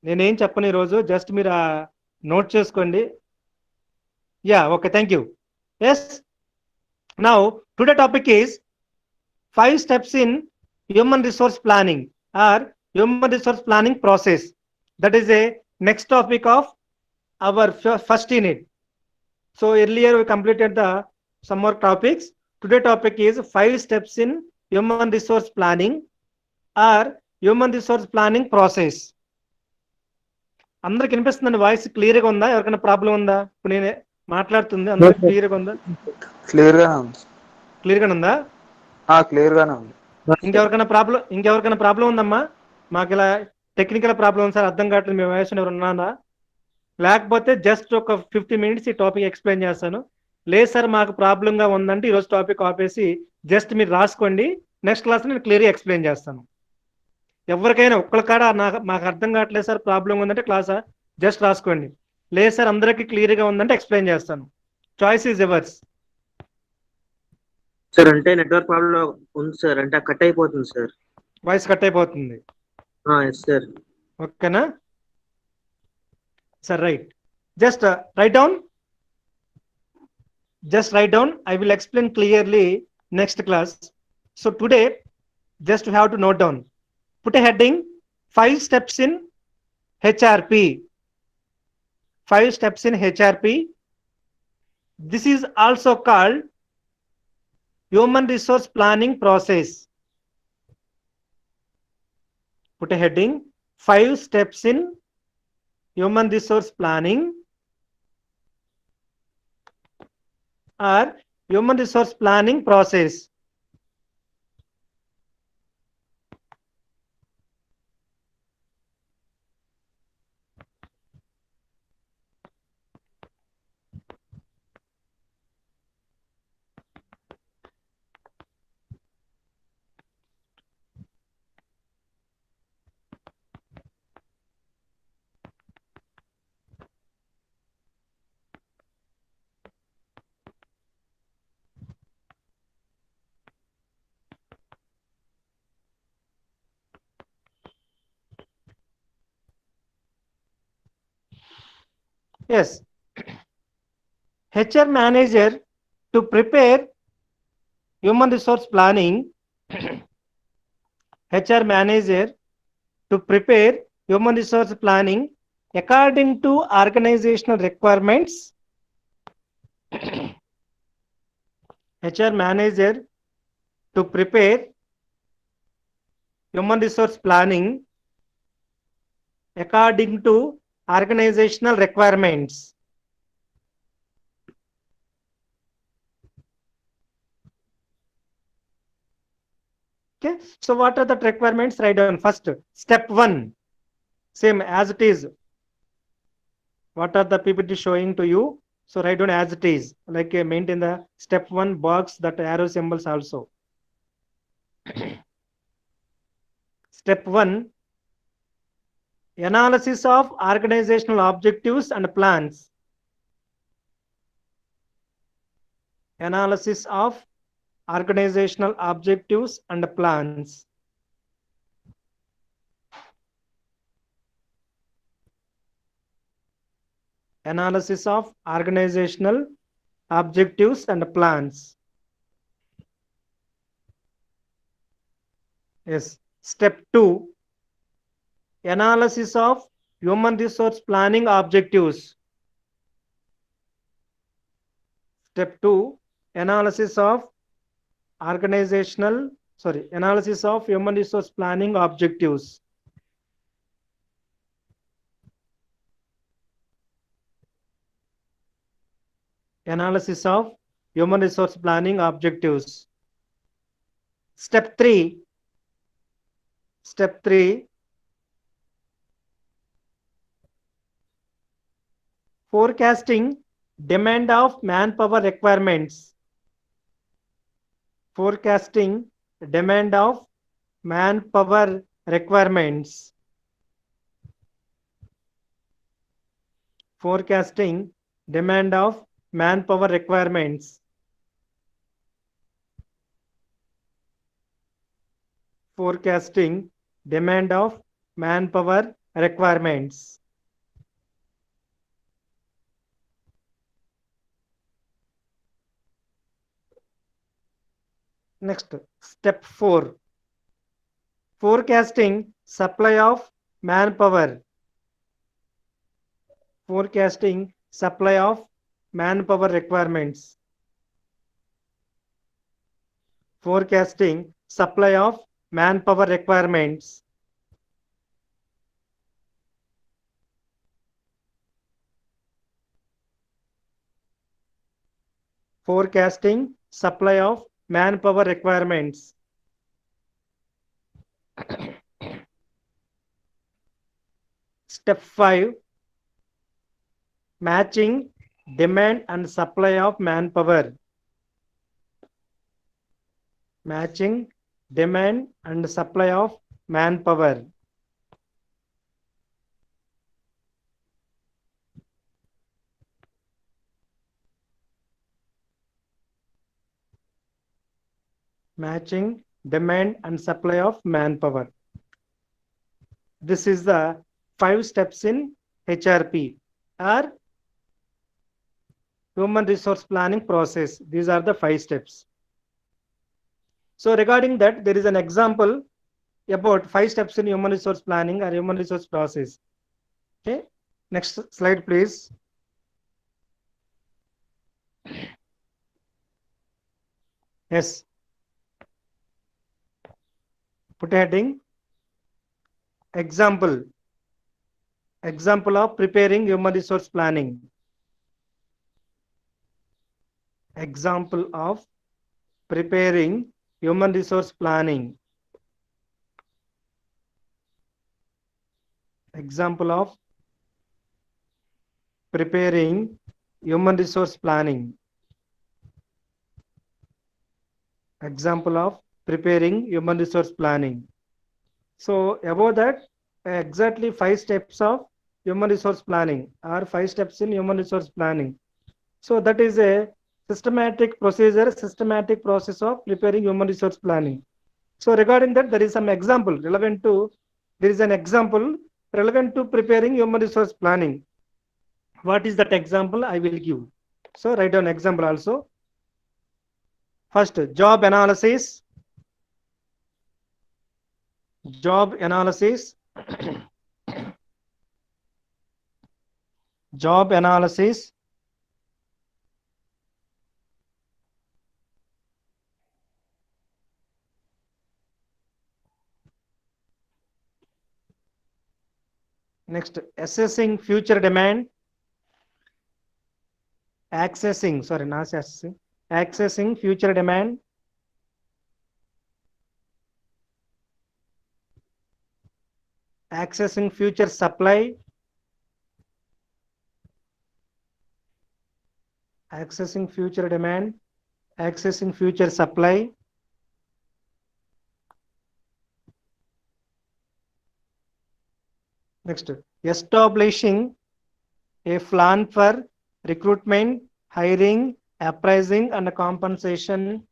నేనేం చెప్పను ఈరోజు, జస్ట్ మీరు నోట్ చేసుకోండి. Yeah, okay, thank you. Yes, now today topic is 5 steps in human resource planning or human resource planning process. That is a next topic of our first unit. So earlier we completed the some more topics. Today topic is 5 steps in human resource planning or human resource planning process. అందరికి వినిపిస్తుందండి? Voice క్లియర్గా ఉందా? ఎవరికైనా problem ఉందా? ఇప్పుడు నేను మాట్లాడుతుంది అందరికి క్లియర్గా ఉందా? క్లియర్గానే ఉంది. క్లియర్గానే ఉందా? క్లియర్గానే ఉంది. ఇంకెవరికైనా ప్రాబ్లం ఉందమ్మా? మాకు ఇలా టెక్నికల్ ప్రాబ్లం ఉంది సార్, అర్థం కావట్లేదు, మీ వాయిస్ ఎవరు ఉన్నారా? లేకపోతే జస్ట్ ఒక 50 minutes ఈ టాపిక్ ఎక్స్ప్లెయిన్ చేస్తాను. లేదు సార్ మాకు ప్రాబ్లంగా ఉందంటే ఈరోజు టాపిక్ ఆపేసి జస్ట్ మీరు రాసుకోండి, నెక్స్ట్ క్లాస్ నేను క్లియర్గా ఎక్స్ప్లెయిన్ చేస్తాను. ఎవరికైనా ఒక్కళ్ళ కాడ మాకు అర్థం కావట్లేదు సార్ ప్రాబ్లం ఉందంటే క్లాసా జస్ట్ రాసుకోండి. లేదు సార్ అందరికీ క్లియర్గా ఉందంటే ఎక్స్ప్లెయిన్ చేస్తాను. Choice is yours. సార్ అంటే నెట్వర్క్ ప్రాబ్లం ఉంది సార్, అంటే కట్ అయిపోతుంది సార్. వాయిస్ కట్ అయిపోతుంది. Yes sir. ఓకేనా sir? Right, just write down. I will explain clearly next class. So today just you have to note down, put a heading 5 steps in HRP. 5 steps in HRP. This is also called human resource planning process. Put a heading 5 steps in human resource planning or human resource planning process. Yes, HR manager to prepare human resource planning. HR manager to prepare human resource planning according to organizational requirements. HR manager to prepare human resource planning according to organizational requirements. Okay, so what are the requirements? Write down first. Step 1, same as it is. What are the PPT showing to you? So write down as it is, like maintain the step 1 box, that arrow symbols also. Step 1, analysis of organizational objectives and plans. Analysis of organizational objectives and plans. Analysis of organizational objectives and plans. Yes. Step 2, analysis of human resource planning objectives. Step 2, analysis of analysis of human resource planning objectives. Analysis of human resource planning objectives. Step 3, forecasting demand of manpower requirements. Forecasting demand of manpower requirements. Forecasting demand of manpower requirements. Forecasting demand of manpower requirements. Next, step 4. Forecasting supply of manpower. Forecasting supply of manpower requirements. Forecasting supply of manpower requirements. Forecasting supply of manpower requirements. Step 5. Matching demand and supply of manpower. Matching demand and supply of manpower. Matching demand and supply of manpower. This is the 5 steps in HRP or human resource planning process. These are the 5 steps. So regarding that, there is an example about 5 steps in human resource planning or human resource process. Okay, next slide, please. Yes. Put a heading. Example. Example of preparing human resource planning. Example of preparing human resource planning. Example of preparing human resource planning. Example of preparing human resource planning. So above that, exactly 5 steps of human resource planning or 5 steps in human resource planning. So that is a systematic procedure, systematic process of preparing human resource planning. So regarding that, there is some example relevant to, there is an example relevant to preparing human resource planning. What is that example? I will give. So write down example also. First, job analysis. Job analysis. Job analysis. Next, assessing future demand. Accessing, sorry, not assessing. Accessing future demand. Accessing future supply. Accessing future demand. Accessing future supply. Next, establishing a plan for recruitment, hiring, appraising, and compensation.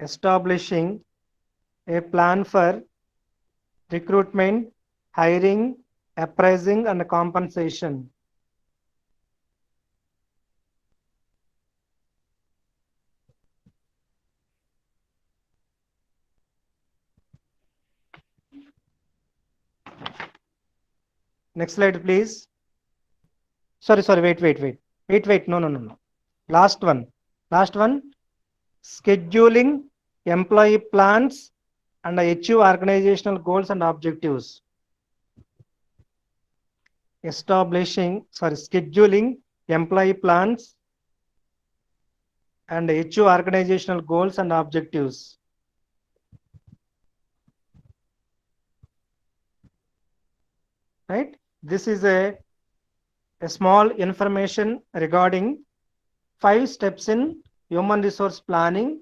Establishing a plan for recruitment, hiring, appraising, and compensation. Next slide, please. Sorry, wait. No. Last one. Scheduling employee plans and achieve organizational goals and objectives. Scheduling employee plans and achieve organizational goals and objectives. Right? This is a small information regarding 5 steps in human resource planning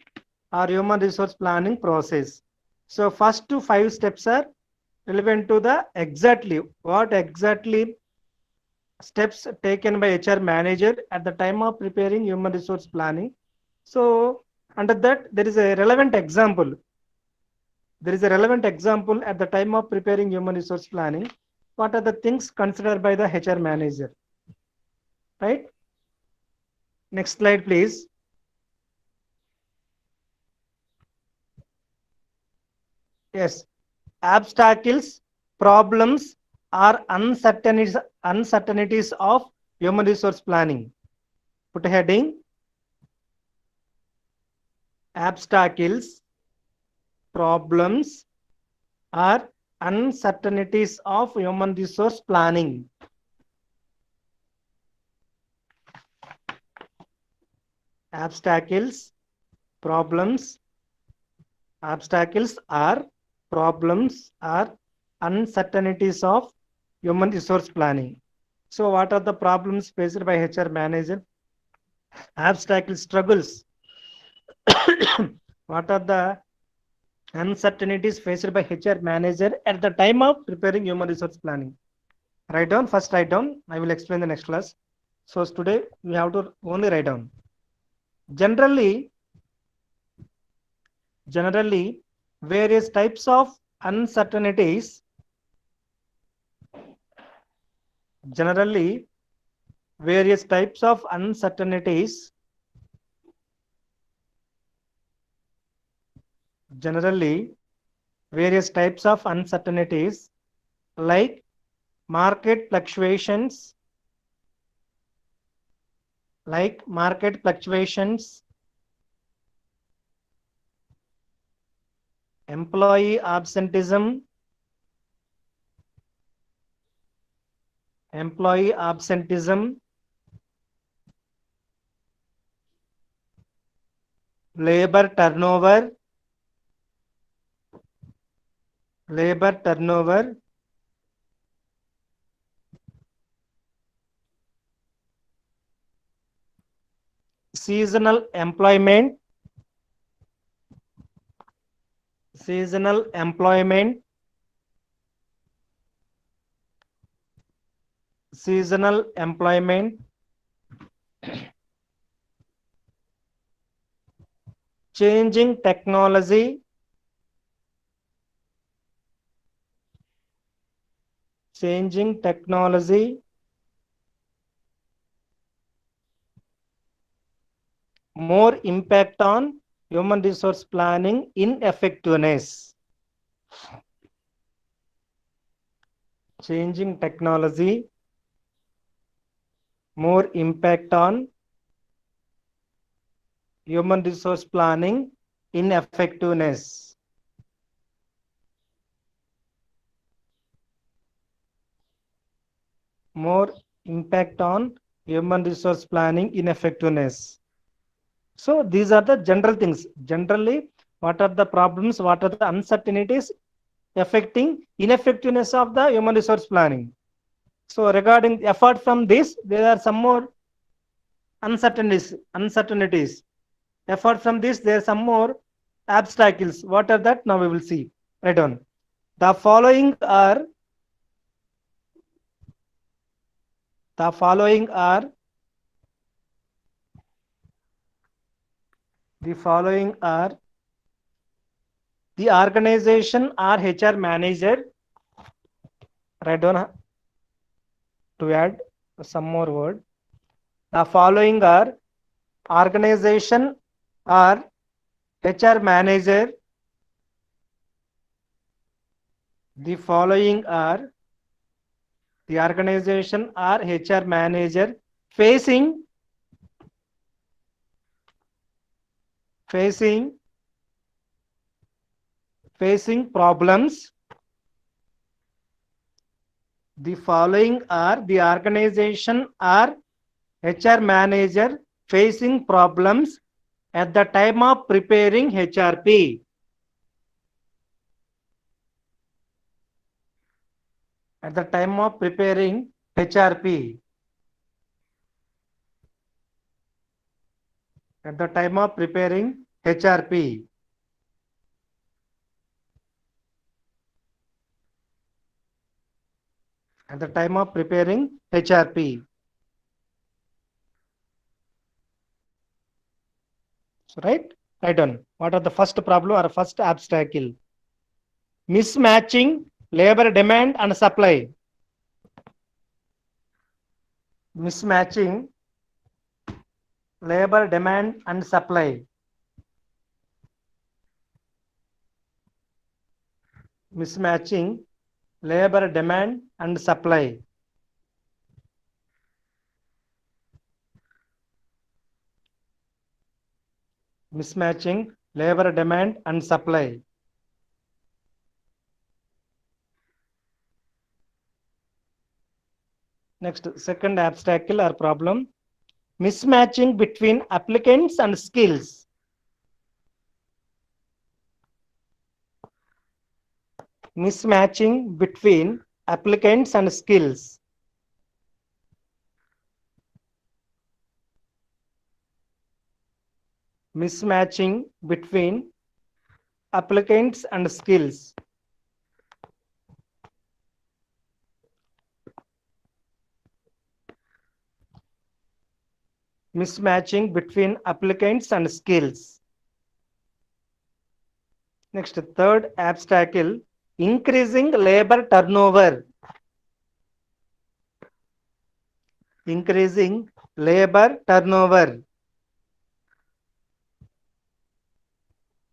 or human resource planning process. So first 5 steps are relevant to the what exactly steps taken by HR manager at the time of preparing human resource planning. So under that, there is a relevant example. there is a relevant example at the time of preparing human resource planning. What are the things considered by the HR manager? Right? Next slide, please. Yes, obstacles, problems, or uncertainties of human resource planning. Put a heading: obstacles, problems, or uncertainties of human resource planning. Obstacles, problems, are problems or uncertainties of human resource planning. So what are the problems faced by HR manager? Obstacle struggles. What are the uncertainties faced by HR manager at the time of preparing human resource planning? Write down, first write down. I will explain the next class. So today we have to only write down. Generally, various types of uncertainties, generally various types of uncertainties like market fluctuations, employee absenteeism, labor turnover, seasonal employment, changing technology, more impact on human resource planning ineffectiveness. Changing technology, more impact on human resource planning ineffectiveness. More impact on human resource planning ineffectiveness. So these are the general things. Generally, what are the problems, what are the uncertainties affecting ineffectiveness of the human resource planning? So regarding, apart from this, there are some more uncertainties. Apart from this, there are some more obstacles. What are that? Now we will see. Write down. The following are the organization or HR manager. Write down to add some more word. The following are organization or HR manager. The following are the organization or HR manager facing problems. The following are the organization or HR manager facing problems at the time of preparing HRP. At the time of preparing HRP. At the time of preparing HRP. At the time of preparing HRP. So, right? Write down. What are the first problem or first obstacle? mismatching labor demand and supply. Mismatching labor demand and supply. Mismatching labor demand and supply. Mismatching labor demand and supply. Next, second obstacle or problem, mismatching between applicants and skills. Mismatching between applicants and skills. Mismatching between applicants and skills. Mismatching between applicants and skills. Next, third obstacle, increasing labor turnover. Increasing labor turnover.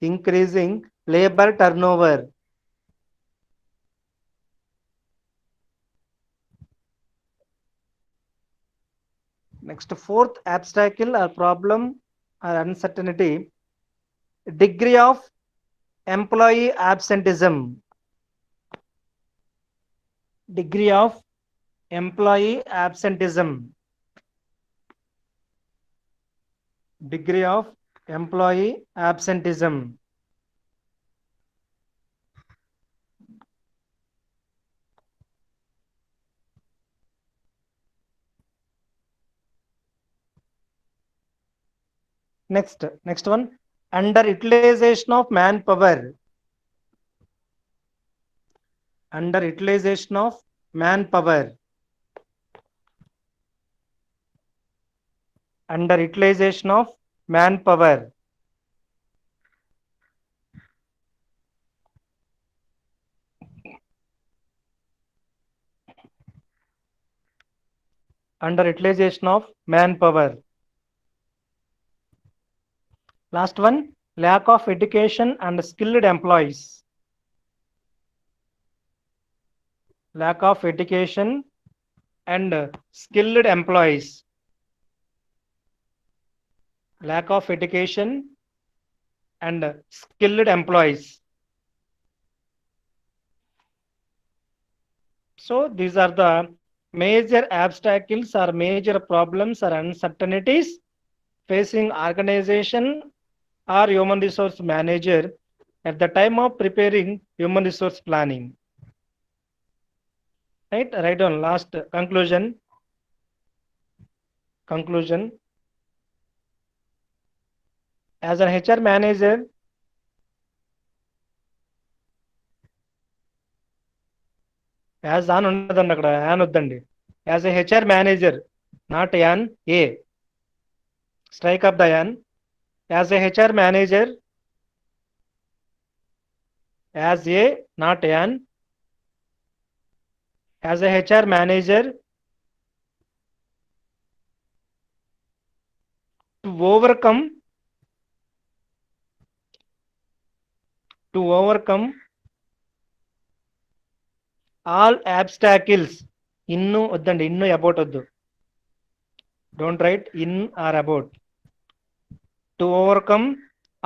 Increasing labor turnover. Next, fourth obstacle or problem or uncertainty, degree of employee absenteeism. Degree of employee absenteeism. Degree of employee absenteeism. Next one, underutilization of manpower. Underutilization of manpower. Underutilization of manpower. Underutilization of manpower. Last one, lack of education and skilled employees. Lack of education and skilled employees. Lack of education and skilled employees. So these are the major obstacles or major problems or uncertainties facing organization or human resource manager at the time of preparing human resource planning. Right? Write down last conclusion. Conclusion. As an HR manager, as an ఉండదండి అక్కడ, an వద్దండి. As a HR manager, not an a, strike up the an. As a HR manager, as a, not an. As a HR manager, to overcome all obstacles. In వద్దండి, in about వద్దు. Don't write in or about. To overcome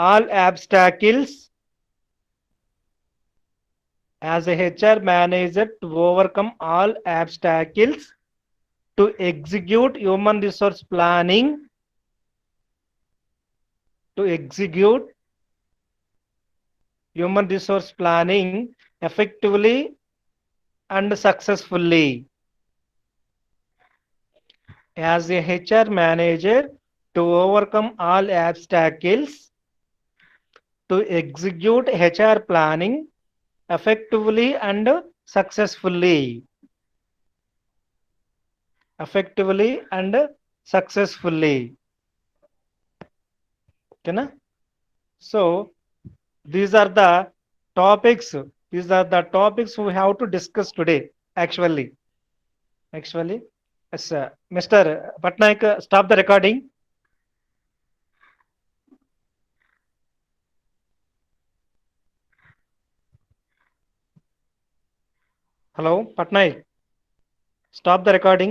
all obstacles as a HR manager, to overcome all obstacles to execute human resource planning, to execute human resource planning effectively and successfully. As a HR manager, to overcome all obstacles to execute HR planning effectively and successfully. Effectively and successfully. Okay, na? So these are the topics These are the topics we have to discuss today. Actually, yes, Mr. Patnaik, stop the recording. Hello, Patnaik, stop the recording.